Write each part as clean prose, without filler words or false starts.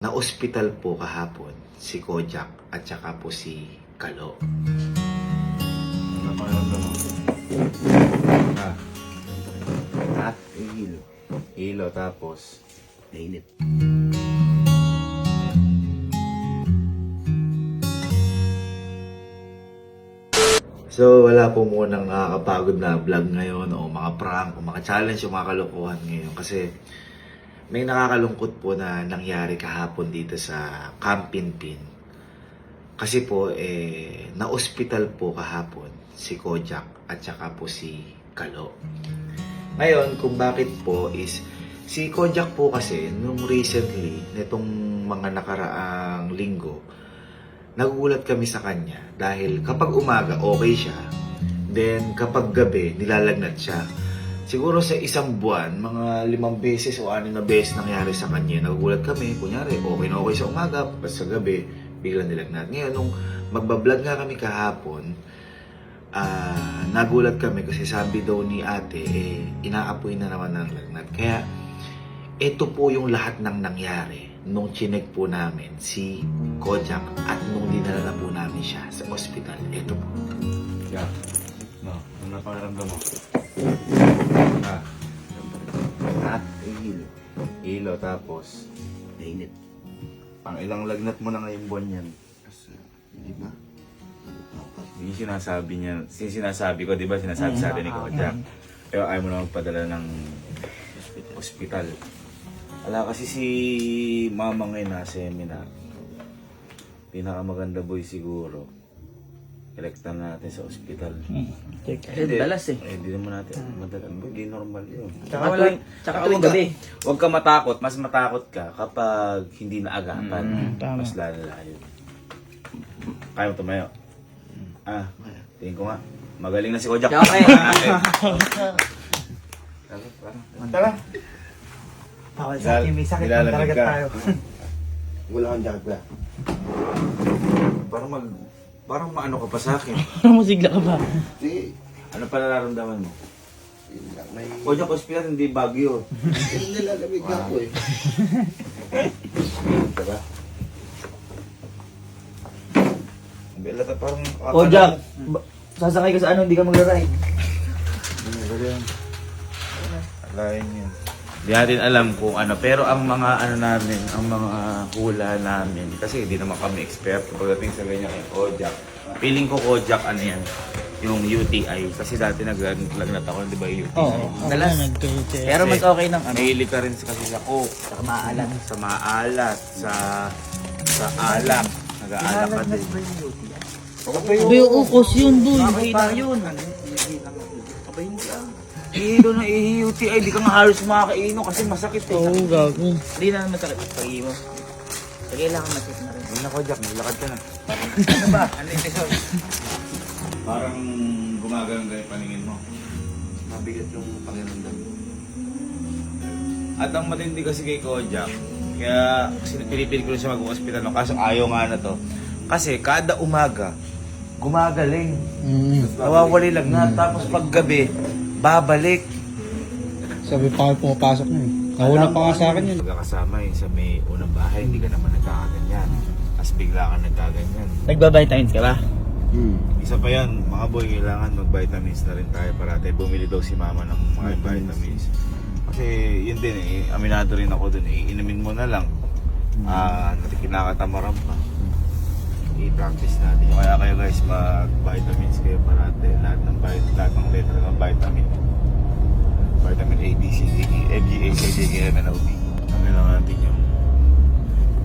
Na-ospital po kahapon si Kojak at saka po si Kalo. Hilo. Hilo tapos mainit. So wala po munang nakakapagod na vlog ngayon o mga prank o mga challenge o mga kalokohan ngayon kasi may nakakalungkot po na nangyari kahapon dito sa Camp Pinpin. Kasi po na-ospital po kahapon si Kojak at saka po si Kalo. Ngayon kung bakit po is si Kojak po kasi nung recently nitong mga nakaraang linggo nagugulat kami sa kanya dahil kapag umaga okay siya, then kapag gabi nilalagnat siya. Siguro sa isang buwan, mga 5 beses o 6 na beses nangyari sa kanya. Nagugulat kami, kunyari okay na okay sa umaga, tapos sa gabi biglang nilagnat. Ngayon nung magbablog nga kami kahapon, nagulat kami kasi sabi daw ni ate inaapoy na naman ng lagnat. Kaya ito po yung lahat ng nangyari nung chinek po namin si Kojak at nung dinala na po namin siya sa ospital. Ito po. Yeah. No, ano napakiramdam mo? Hilo. Hilo tapos mainit. Pang ilang lagnat mo na ngayong buwan yan? Di ba? Yung sinasabi niya, sinasabi ko, di ba? Sinasabi sa atin ni Kojak. Pero ayaw mo na magpadala ng ospital. Wala kasi si mama ngayon na seminar. Pinakamaganda boy siguro. Elektan natin sa ospital. Dalas eh. Hindi naman natin madalan. Boy, di normal yun. Tsaka tuwing gabi. Huwag ka matakot. Mas matakot ka kapag hindi naagapan. Mas lalala yun. Kaya mo tumayo. Tingin ko nga. Magaling na si Kojak. Okay. Tara. Bawal sa akin, may sakit ng Nilalamig talaga ka. tayo. Wala kang jacket ba? Parang maano ka pa sa akin. Parang masigla ka ba? Hindi. Ano pa nararamdaman mo? May... Kojak Hospital, hindi Baguio. Hindi nilalamig ako eh. Diba? Belata parang... O Jack, sasakay ka sa ano, hindi ka magra-ride. Alayin yun. Hindi natin alam kung ano, pero ang mga ano namin, ang mga hula namin, kasi hindi naman kami expert pagdating sa ganyan kay Kojak. Feeling ko Kojak, ano yan, yung UTI. Kasi dati naglagnat ako, di ba yung UTI? Oo, dalas. Pero mas okay ng ano. Mahilig ka rin kasi sa coke, Saka maalat. sa maalat, sa alak. Nag-aalak ka din. Boy, ukos yun, boy. Mahina yun. Abay, hindi ah. Ihilo na UTI, di ka nga halos makakainom kasi masakit eh. Oo, gago. Hindi na masakit pag mo. So, kailangan masakit na rin. Hindi na Kojak, naglakad ka na. Ano ba? Ano yung episode? Parang gumagano'n yung paningin mo. Mabigat yung pakiramdam. At ang matindi kasi kay Kojak, kaya pinipilit ko rin siya mag-hospital, no? Kaso ayaw nga na to. Kasi kada umaga, gumagaling. Nawawali lang na. Tapos pag gabi, babalik. Sabi pa kayo pumapasok na eh. Nauna pa nga sa akin yun. Magkakasama sa may unang bahay, hindi ka naman nagkakaganyan. Tapos bigla ka nagkaganyan. Nagbabitamins ka ba? Isa pa yan, mga boy, kailangan mag-vitamins na rin tayo parate. Bumili daw si mama ng mga vitamins. Kasi yun din aminado rin ako dun inumin mo na lang. Kinakatamaran pa. I-practice natin. Kaya kayo guys, mag-vitamins kayo parate. Lahat ng letra ng vitamin. Vitamin A, B, C, D, E, F, G, H, I, J, K, M, N, O, P. Ano lang natin yung...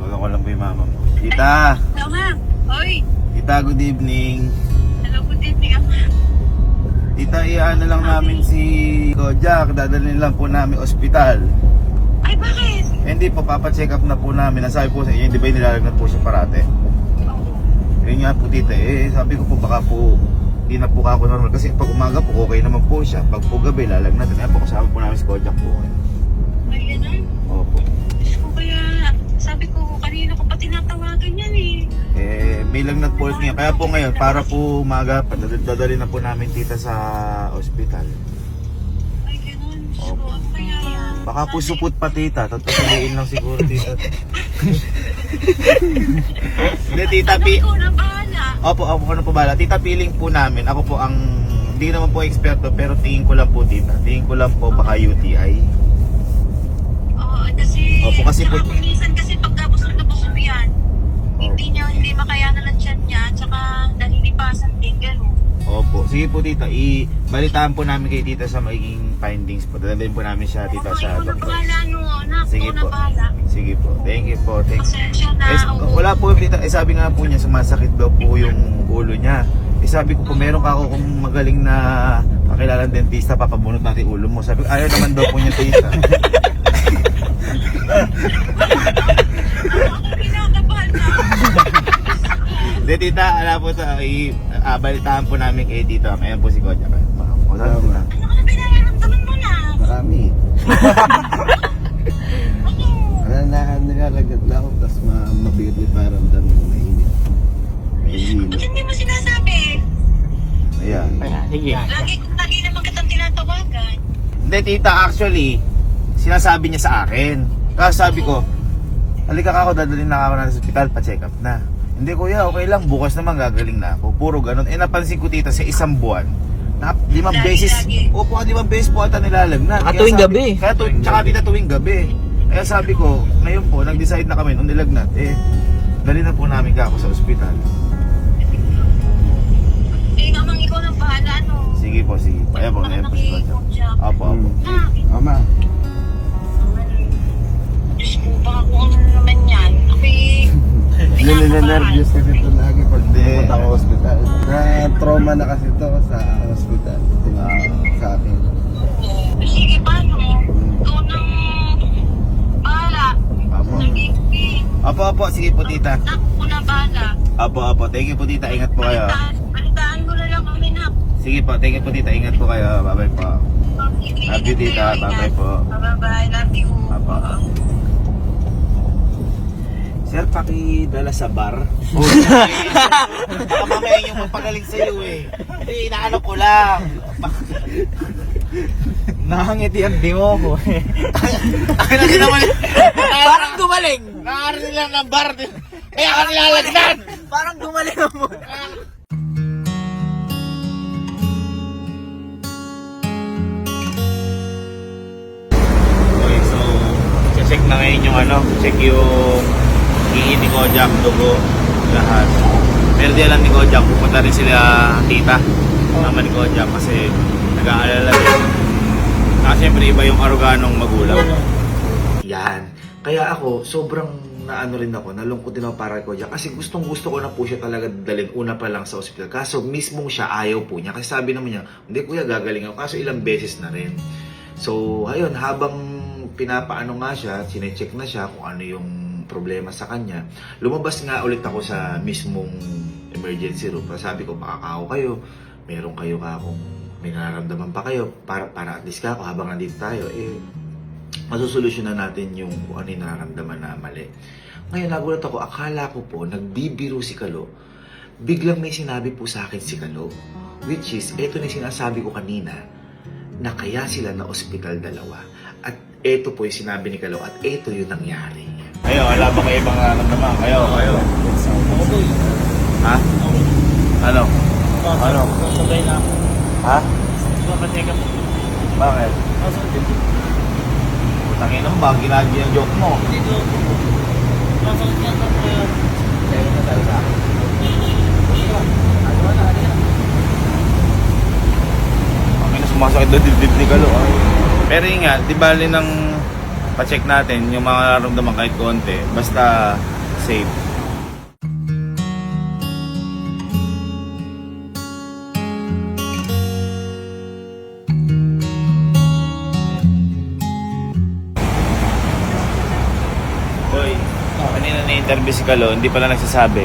Baga ko lang po yung mama mo. Tita! Hello, ma'am. Hoy. Tita, good evening. Hello, good evening, ma'am. Tita, iaan na lang namin si Kojak. Dadalhin lang po namin ospital. Ay, bakit? Hindi po, papacheck up na po namin. Nasabi po sa inyo, di ba nilalagnat po siya parate? Oo. Yun nga po tita, sabi ko po baka po hindi na po ako normal. Kasi pag umaga po, okay naman po siya. Pag po gabi, lalagnat. Kaya po kasama po namin si Kojak po. Ay, ganun. Opo. Diyos ko, kaya sabi ko, kanino ko pa tinatawagan yan eh. May lagnat po ulit niya. Kaya po ngayon, para po umaga, dadalhin na po namin tita sa ospital. Ay, ganun. Diyos ko, ano kaya yan? Baka po supot pa tita. Tatatuliin lang siguro tita. Hindi, tita, Ikaw na bahala. Opo, ako na po bala. Tita, feeling po namin, ako po ang, hindi naman po eksperto, pero tingin ko lang po, tita. Tingin ko lang po baka UTI. Oo, kasi, Opo, kasi po- saka minsan kasi pagka busog na busog yan, hindi makayanan ng tiyan niya, tsaka nalilipasan din, gano'n. Opo. Sige po, tita. Balitaan po namin kay tita sa magiging findings po. Dadalhin po namin siya, tita, Oo, sa ikaw na doktor. bahala, no, anak. Sige Ikaw na po. bahala. Sige po. Thank you po. Thank you. Pasensya na. oo. Wala po, tita. Sabi nga po niya, sumasakit daw po yung ulo niya. Sabi ko po, meron ka ako kung magaling na kakilalang dentista, papabunot natin ulo mo. Sabi ko, ayaw naman daw po niya, tita. Ako kinakabahan na. Hindi, tita, ala po sa, balitaan po namin kay tita. Ayan po si Kodja. Ano ka na binayaramdaman mo na? Marami. Ano? Nilalagat na ako, tapos mabigat ni parang dami mainit. Ba't hindi mo sinasabi? Ayan. Sige. Lagi naman kitang tinatawagan. Hindi, tita, actually, sinasabi niya sa akin. Kasi sabi ko, halika ka ako, dadalhin na ako na sa ospital, pa-check up na. Hindi, kuya, okay lang, bukas naman gagaling na ako. Puro ganun. Napansin ko, tita, sa isang buwan, 5 beses, Lagi. opo, 5 beses po ata nilalagnat. Saka Kaya tuwing sabi- gabi. Kaya tsaka tita, tuwing gabi. Kaya sabi ko, ngayon po, nag-decide na kami nung nilagnat, dali na po namin ka ako sa ospital. Nga mang ikaw nang bahala, no? Sige po, sige po. Ayan po, ayan po si Kodja. Opo, opo. Ha? Ama, Diyos ko, baka kung ano naman yan. Ako'y nilinervyos kasi ito lagi pag Hindi. pumunta ako hospital. Na-trauma na kasi ito sa hospital. Sa akin. Sige, paano? Ikaw nang bahala. Opo. Nagiging. Opo, opo, sige po, tita. Ako na bahala. Opo, opo. Thank you po, tita. Ingat po kayo. Balitaan mo na lang kami na. Sige po, thank you po, tita. Ingat po kayo. Bye-bye po. Love you, tita. Bye-bye po. Bye-bye. Love you. Opo. Sir, pakidala sa bar. Oh, baka mamaya yung magpagaling sa'yo eh. Hindi, inaano ko lang. Nakangiti ang dimo ko. Akin na din naman. Parang gumaling. Nakarinig lang ng bar. Kaya ka nilalagnan. Parang gumaling ang mo. Okay, so check na ngayon yung check yung hingi ni Kojak, dugo, lahat. Pero di alam ni Kojak, pupunta rin sila tita, mama ni Kojak kasi nag-aalala din. Kasi syempre iba yung aruganong magulang. Yan. Kaya ako, sobrang naano rin ako, nalungkot din ako para kay Kojak kasi gustong gusto ko na po siya talaga dalhin una pa lang sa ospital. Kaso mismong siya ayaw po niya kasi sabi naman niya, hindi kuya gagaling ako. Kaso ilang beses na rin. So, ayun, habang pinapaano nga siya, sinecheck na siya kung ano yung problema sa kanya. Lumabas nga ulit ako sa mismong emergency room. Sabi ko, baka ako kayo, meron kayo ka kung may nararamdaman pa kayo para at least ka ako habang nandito tayo, masusolusyonan natin yung kung ano yung nararamdaman na mali. Ngayon, nagulat ako, akala ko po, nagbibiro si Kalo. Biglang may sinabi po sa akin si Kalo, which is, eto na yung sinasabi ko kanina, na kaya sila na ospital dalawa. At eto po yung sinabi ni Kalo, at eto yung nangyari. Kayo, wala ba kayo ibang nararamdaman? Kayo. Ha? Ano? Ano? Sabay na ako. Ha? Papateka mo. Bakit? Tangin naman ba? Ginagi ang joke mo. Dito. Masakit yan sa kuya. Ang ina sumasakit doon dibdib ni Galo. Pero yun nga, di bali nang pa-check natin yung mga nararamdaman kahit konti. Basta safe. Boy, kanina na-interview si Galo, hindi pala nagsasabi.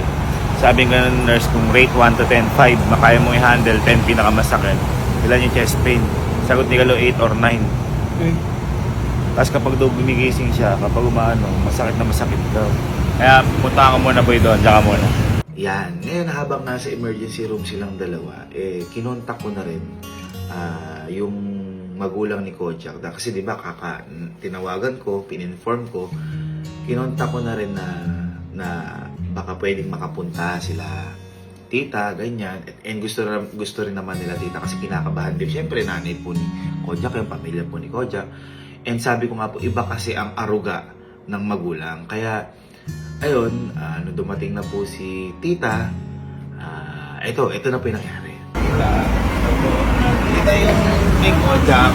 Sabi nga ng nurse kung rate 1 to 10, 5, makaya mo i-handle, 10 pinakamasakit. Ilan yung chest pain? Sagot ni Galo 8 or 9. Okay. Tapos kapag daw gumigising siya, kapag umaano, masakit na masakit daw. Kaya punta ka muna boy doon, tsaka muna. Yan. Ngayon, habang nasa emergency room silang dalawa, kinontak ko na rin yung magulang ni Kojak. Kasi di ba, tinawagan ko, pininform ko, kinontak ko na rin na baka pwedeng makapunta sila tita, ganyan. And gusto rin naman nila tita kasi kinakabahan din. Siyempre, nanay po ni Kojak, yung pamilya po ni Kojak. And sabi ko nga po, iba kasi ang aruga ng magulang. Kaya, ayun, nung dumating na po si tita, ito na po yung nangyari. Kita yung kay Kojak,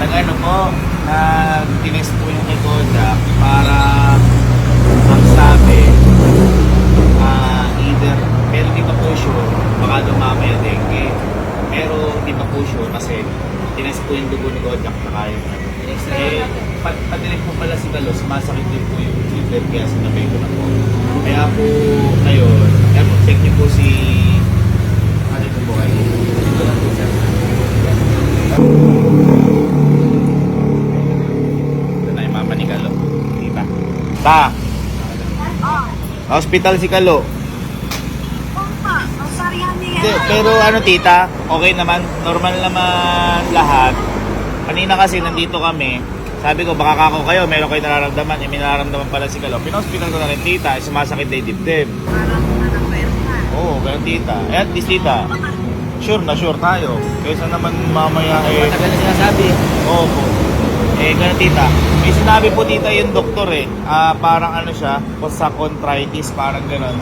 nag-ano po, nag-tinest po yung kay Kojak para ang sabi, either, pero di pa po sure, baka dumamay ang dengue. Pero di pa po sure kasi tinest po yung dugo ni Kojak na kaya. Patinig po pala si Kalo, sumasakit din po yung liver kaya sinabay ko na po. Kaya po ngayon, kaya po check niyo po si ano ito po kayo. Ito lang po siya. Ito na yung mama ni Kalo. Diba? Ta! Hospital si Kalo. Hindi, pero ano tita, okay naman, normal naman lahat. Kanina kasi nandito kami, sabi ko baka kako kayo, meron kayo nararamdaman, may nararamdaman pala si Kalo. Pinospital ko na rin tita, sumasakit na yung dibdib. Oo, ganun tita. Eh at least tita, sure na sure tayo. Kaysa naman mamaya Matagal na sinasabi. Oo po. Ganun tita. May sinabi po tita yung doktor parang ano siya, post-contritis, parang ganun.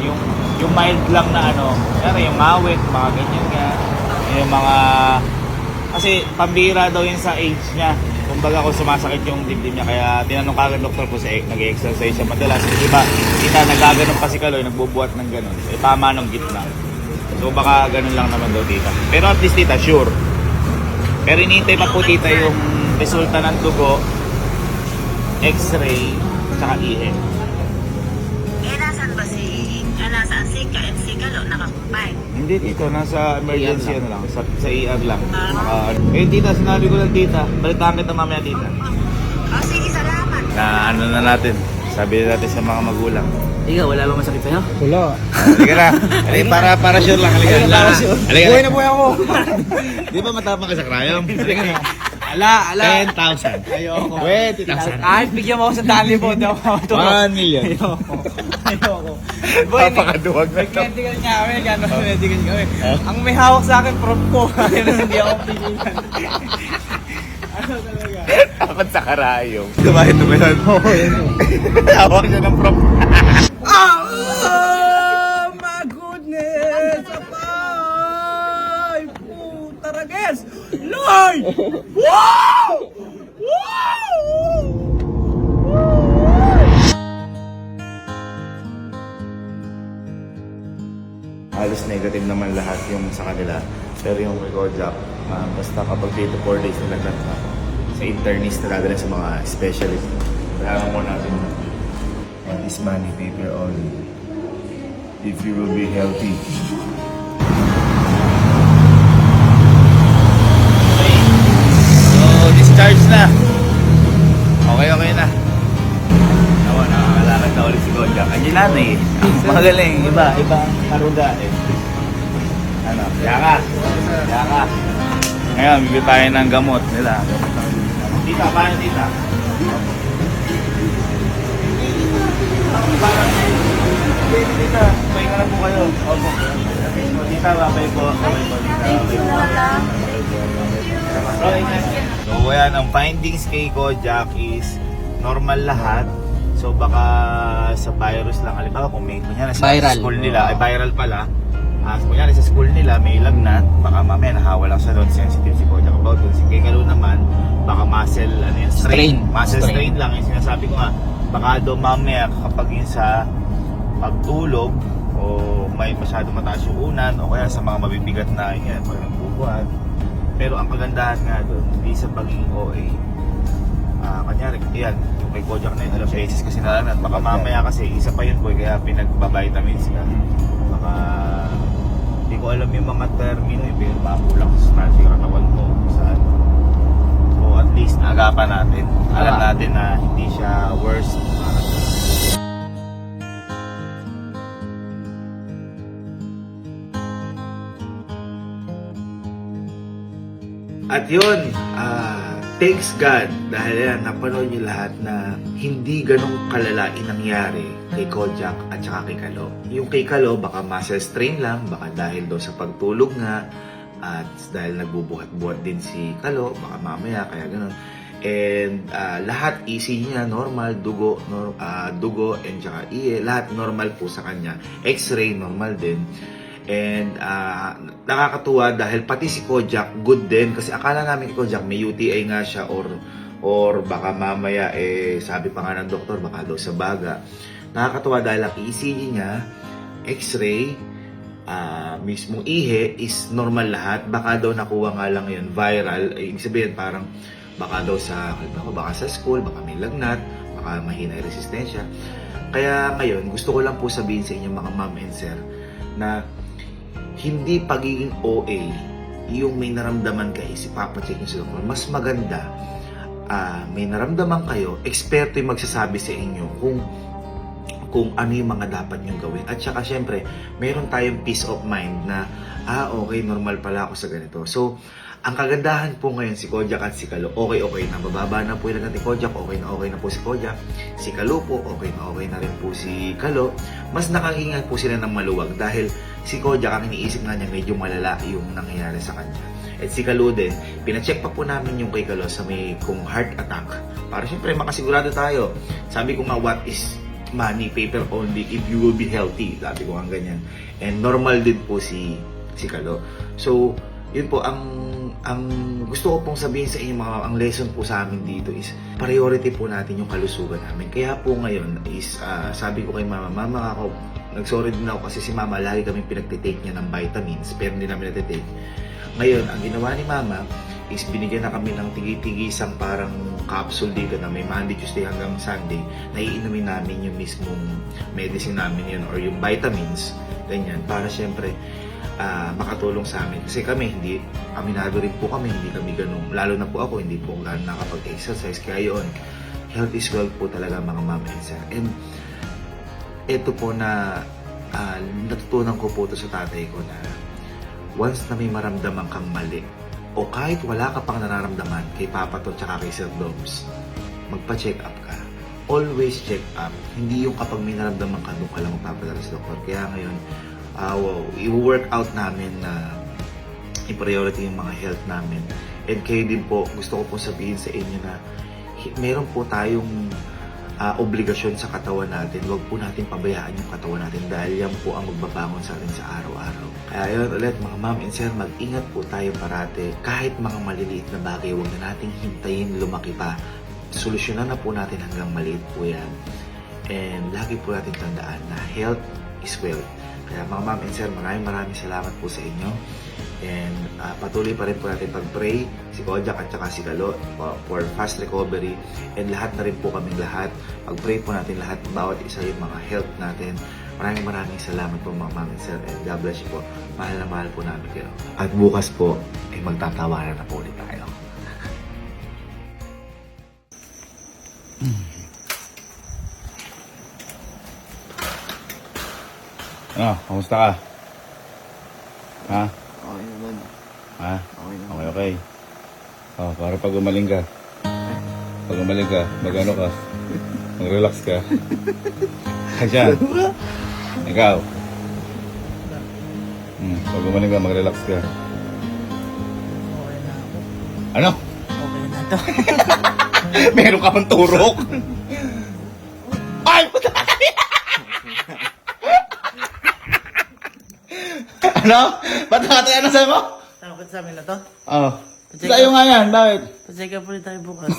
Yung mild lang na ano, kaya yung mawit, mga ganyan nga. Yung mga, kasi pambira daw yun sa age niya. Kumbaga kung sumasakit yung dibdib niya, kaya tinanong kagad doktor po sa nag-exercise siya madalas. Diba, tita, nagaganon pa si Kaloy, nagbubuhat ng ganun. Tama ng gitna. So baka ganun lang naman daw tita. Pero at least tita, sure. Pero inintay pa po tita yung resulta ng dugo, x-ray, saka ihe. Nasaan ba nasaan si Kalo? Nakakumpay. Hindi tita, nasa emergency ano lang, sa ER lang. Tita, sinabi ko lang tita, balitaan kita mamaya tita. Sige, salamat. Na ano na natin, sabi natin sa mga magulang. Ikaw, wala bang masakit sa'yo? Wala. Halika na. Halika, para sure lang. Halika na. Buhay na buhay ako. Di ba matapang ka sa crayom? Halika na. Ala. 10,000. Ayoko. 20,000. Kahit bigyan mo ako sa 1,000, di ako makatulog. 1 million. Ayoko. Papakaduwag na to. Medical niya kami, gano'n medical kami. Ang may hawak sa akin, prop ko. Hindi ako pilihan. Ano talaga? Dapat sa karayom. Kumain na ba yun? Oo, yun. Hawak niya ng prop. Oh my goodness! Apay! Puta rages! Lord! Wow! Wow! Halos negative naman lahat yung sa kanila. Pero yung kay Kojak, basta kapag 3 to 4 days talaga sa internist talaga sa mga specialist. Kailangan mo natin on this money paper only. If you will be healthy. Okay. So, discharge na. Okay na. Ako, nakakalakad na ulit si Kojak. Andiyan natin eh. Magaling. Iba aruga eh. Ano? Yaka. Ngayon, bibili tayo ng gamot nila. Tita, paano tita? Tita, pahinga na po kayo. Opo. Tita, babay po. So, ayan, ang findings kay Kojak is normal lahat. So, baka sa virus lang. Halimbawa, kung may kunyari sa school nila, ay viral pala. Kung kunyari sa school nila, may lagnat. Baka mamaya nahawa lang siya doon. Sensitive si Kojak about doon. Si Kalo naman, baka muscle, strain. Muscle strain lang. Yung sinasabi ko nga, baka doon mamaya kapag yun sa pagtulog o may masyado mataas yung unan o kaya sa mga mabibigat na yan, pag nagbubuhat. Pero ang kagandahan nga doon, hindi sa pagiging OA. Kanyari, yan, yung may Kojak na yun, alam sa ACES kasi nalagnat. Baka mamaya kasi, isa pa yun boy, kaya pinagbabitamins ka. Baka, hindi ko alam yung mga termino, pero makulang sa stretch yung katawan mo. Saan. So at least, naagapan natin. Alam natin na hindi siya worse. At yun, thanks God dahil yan, napanood niyo lahat na hindi ganong kalala nangyari kay Kojak at saka kay Kalo. Yung kay Kalo, baka muscle strain lang, baka dahil daw sa pagtulog nga, at dahil nagbubuhat-buhat din si Kalo, baka mamaya, kaya ganon. And lahat easy niya, normal, dugo, and saka iye, lahat normal po sa kanya. X-ray, normal din. And nakakatuwa dahil pati si Kojak good din kasi akala namin kay Kojak may UTI nga siya or baka mamaya sabi pa nga ng doktor baka daw sa baga. Nakakatuwa dahil ang ECG niya, X-ray, mismong ihe is normal lahat. Baka daw nakuha nga lang yun viral. Ibig sabihin parang baka daw baka sa school, baka may lagnat, baka mahina yung resistensya. Kaya ngayon gusto ko lang po sabihin sa inyo mga ma'am and sir na hindi pagiging OA yung may naramdaman kayo, ipapacheck nyo sa doktor. Mas maganda, may naramdaman kayo, eksperto yung magsasabi sa inyo kung ano yung mga dapat nyong gawin. At saka syempre, meron tayong peace of mind na, okay, normal pala ako sa ganito. So, ang kagandahan po ngayon si Kojak at si Kalo, okay na. Bababa na po yung natin Kojak, okay na po si Kojak. Si Kalo po, okay na rin po si Kalo. Mas nakahingan po sila ng maluwag dahil si Kojak, ang iniisip nga niya, medyo malala yung nangyayari sa kanya. At si Kalo din, pinacheck pa po namin yung kay Kalo sa may kung heart attack. Para syempre makasigurado tayo. Sabi ko nga, what is money, paper only if you will be healthy. Sabi ko nga ganyan. And normal din po si Kalo. So, yun po, ang gusto ko pong sabihin sa inyo, ang lesson po sa amin dito is priority po natin yung kalusugan namin. Kaya po ngayon is, sabi ko kay mama ako, nagsorry din ako kasi si mama, lagi kami pinagtitake niya ng vitamins, pero hindi namin natitake. Ngayon, ang ginawa ni mama is binigyan na kami ng tigi-tigisang parang capsule dito na may Monday, Tuesday hanggang Sunday. Naiinumin namin yung mismong medicine namin yun or yung vitamins, ganyan, para syempre makatulong sa amin. Kasi kami, aminado rin po kami, hindi kami ganun. Lalo na po ako, hindi po ganun nakapag-exercise. Kaya yun, health is wealth po talaga mga ma'am and sir. And ito po na natutunan ko po ito sa tatay ko na once na may maramdaman kang mali o kahit wala ka pang nararamdaman kay Papa to tsaka kay Sir Doms, magpa-check up ka. Always check up. Hindi yung kapag may naramdaman ka, doon ka lang magpapadala sa doktor. Kaya ngayon, i-work out namin na i-priority yung mga health namin. And kayo din po, gusto ko po sabihin sa inyo na meron po tayong obligasyon sa katawan natin. Huwag po natin pabayaan yung katawan natin dahil yan po ang magbabangon sa atin sa araw-araw. Kaya yun ulit mga ma'am and sir, mag-ingat po tayo parate. Kahit mga maliliit na bagay, huwag na nating hintayin lumaki pa. Solusyonan na po natin hanggang maliit po yan. And lagi po natin tandaan na health is wealth. Kaya mga ma'am and sir, maraming salamat po sa inyo. And patuloy pa rin po natin pag-pray si Kojak at saka si Kalo for fast recovery. And lahat na rin po kaming lahat. Pag-pray po natin lahat, bawat isa yung mga health natin. Maraming salamat po mga ma'am and sir. And God bless you po. Mahal na mahal po namin kayo. At bukas po, magtatawanan na po ulit tayo. Kamusta ka? Ha? Okay naman. Ha? Okay naman. Okay. Para pag umaling ka. Mag-ano ka? Mag-relax ka. Kasyan. Ikaw. Pag umaling ka, mag-relax ka. Okay na ako. Ano? Okay na to. Meron ka pang turok? Ay! Puta! Ano? Ba't nakatayan na sa'yo mo? Takot sa amin na to. Oo. Sa'yo nga yan, bakit? Pa-check up ulit tayo bukas.